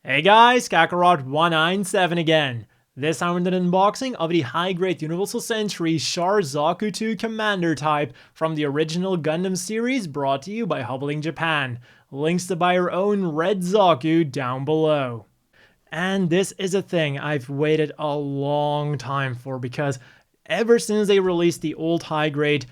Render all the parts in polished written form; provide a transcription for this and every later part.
Hey guys, Kakarot197 again. This time with an unboxing of the high-grade Universal Century Char Zaku 2 Commander type from the original Gundam series, brought to you by Hubbling Japan. Links to buy your own red Zaku down below. And this is a thing I've waited a long time for, because ever since they released the old high-grade,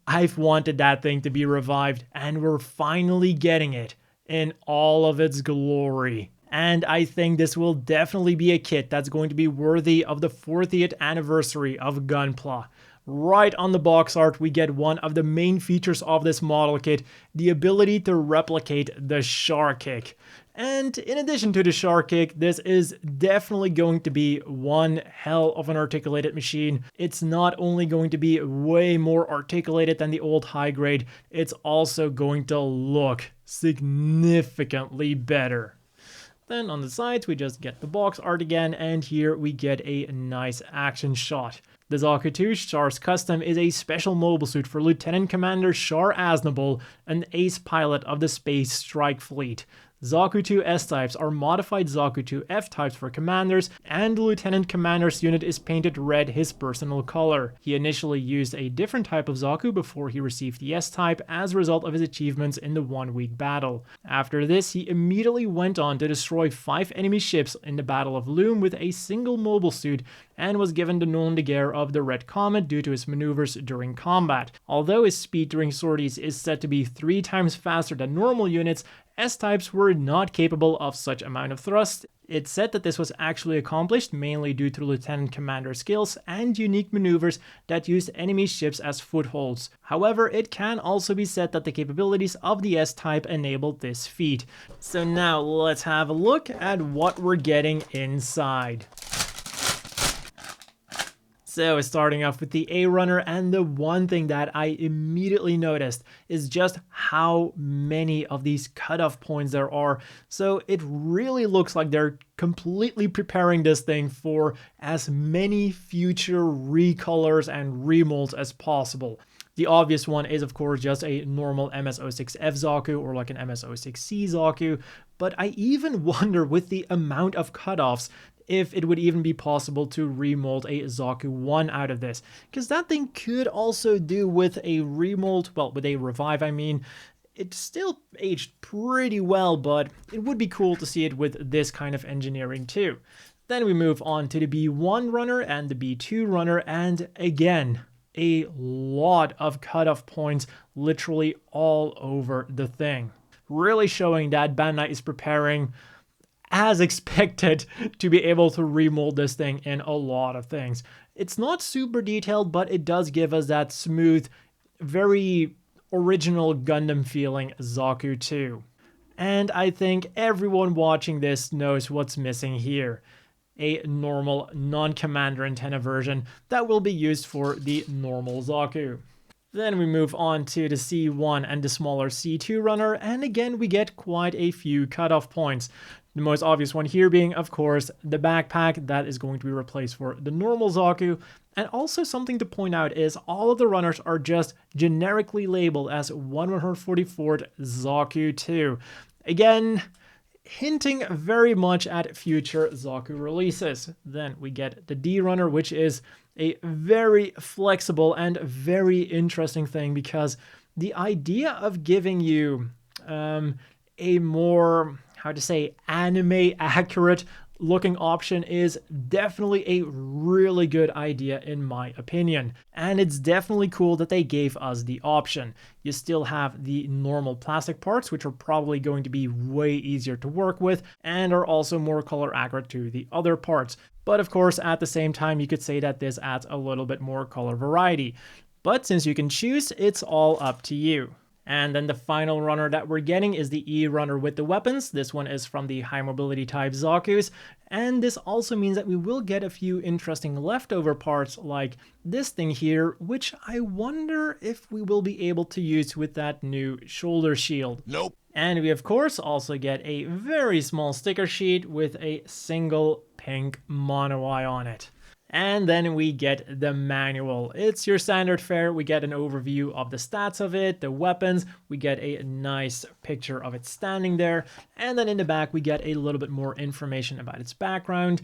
I've wanted that thing to be revived, and we're finally getting it in all of its glory. And I think this will definitely be a kit that's going to be worthy of the 40th anniversary of Gunpla. Right on the box art, we get one of the main features of this model kit, the ability to replicate the Char kick. And in addition to the Char kick, this is definitely going to be one hell of an articulated machine. It's not only going to be way more articulated than the old high grade, it's also going to look significantly better. Then on the sides, we just get the box art again, and here we get a nice action shot. The Zaku 2 Char's Custom is a special mobile suit for Lieutenant Commander Char Aznable, an ace pilot of the Space Strike Fleet. Zaku 2 S-types are modified Zaku 2 F-types for commanders, and the Lieutenant Commander's unit is painted red, his personal color. He initially used a different type of Zaku before he received the S-type as a result of his achievements in the 1-week battle. After this, he immediately went on to destroy 5 enemy ships in the Battle of Loom with a single mobile suit, and was given the nom de guerre of the Red Comet due to his maneuvers during combat. Although his speed during sorties is said to be 3 times faster than normal units, S-types were not capable of such amount of thrust. It's said that this was actually accomplished mainly due to Lieutenant Commander skills and unique maneuvers that used enemy ships as footholds. However, it can also be said that the capabilities of the S-type enabled this feat. So now let's have a look at what we're getting inside. So starting off with the A-Runner, and the one thing that I immediately noticed is just how many of these cutoff points there are. So it really looks like they're completely preparing this thing for as many future recolors and remolds as possible. The obvious one is of course just a normal MS-06F Zaku or like an MS-06C Zaku, but I even wonder with the amount of cutoffs if it would even be possible to remold a Zaku 1 out of this, because that thing could also do with a remold, well, with a revive I mean. It's still aged pretty well, but it would be cool to see it with this kind of engineering too. Then we move on to the B1 runner and the B2 runner, and again, a lot of cutoff points literally all over the thing. Really showing that Bandai is preparing as expected to be able to remold this thing in a lot of things. It's not super detailed, but it does give us that smooth, very original Gundam feeling Zaku 2. And I think everyone watching this knows what's missing here. A normal non-commander antenna version that will be used for the normal Zaku. Then we move on to the C1 and the smaller C2 runner, and again we get quite a few cutoff points. The most obvious one here being, of course, the backpack that is going to be replaced for the normal Zaku. And also something to point out is all of the runners are just generically labeled as 144th Zaku 2. Again, hinting very much at future Zaku releases. Then we get the D runner, which is a very flexible and very interesting thing, because the idea of giving you a more, how to say, anime accurate looking option is definitely a really good idea in my opinion. And it's definitely cool that they gave us the option. You still have the normal plastic parts, which are probably going to be way easier to work with and are also more color accurate to the other parts. But of course, at the same time, you could say that this adds a little bit more color variety. But since you can choose, it's all up to you. And then the final runner that we're getting is the E runner with the weapons. This one is from the high mobility type Zakus, and this also means that we will get a few interesting leftover parts like this thing here, which I wonder if we will be able to use with that new shoulder shield. Nope. And we of course also get a very small sticker sheet with a single pink mono eye on it. And then we get the manual. It's your standard fare. We get an overview of the stats of it, the weapons. We get a nice picture of it standing there. And then in the back, we get a little bit more information about its background,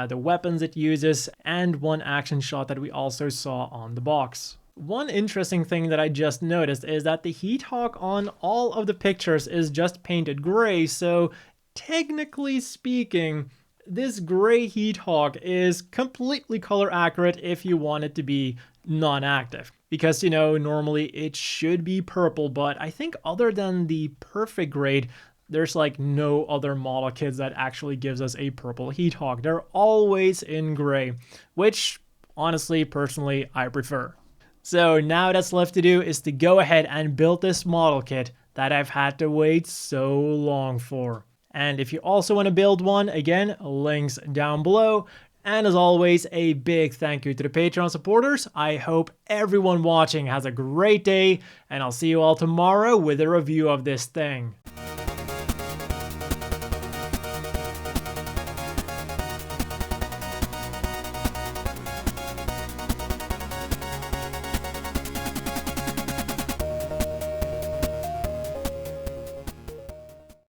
the weapons it uses, and one action shot that we also saw on the box. One interesting thing that I just noticed is that the heat hawk on all of the pictures is just painted gray, so technically speaking, this gray heat hawk is completely color accurate if you want it to be non-active. Because, you know, normally it should be purple, but I think other than the perfect grade, there's like no other model kits that actually gives us a purple heat hawk. They're always in gray, which honestly, personally, I prefer. So now that's left to do is to go ahead and build this model kit that I've had to wait so long for. And if you also want to build one, again, links down below. And as always, a big thank you to the Patreon supporters. I hope everyone watching has a great day, and I'll see you all tomorrow with a review of this thing.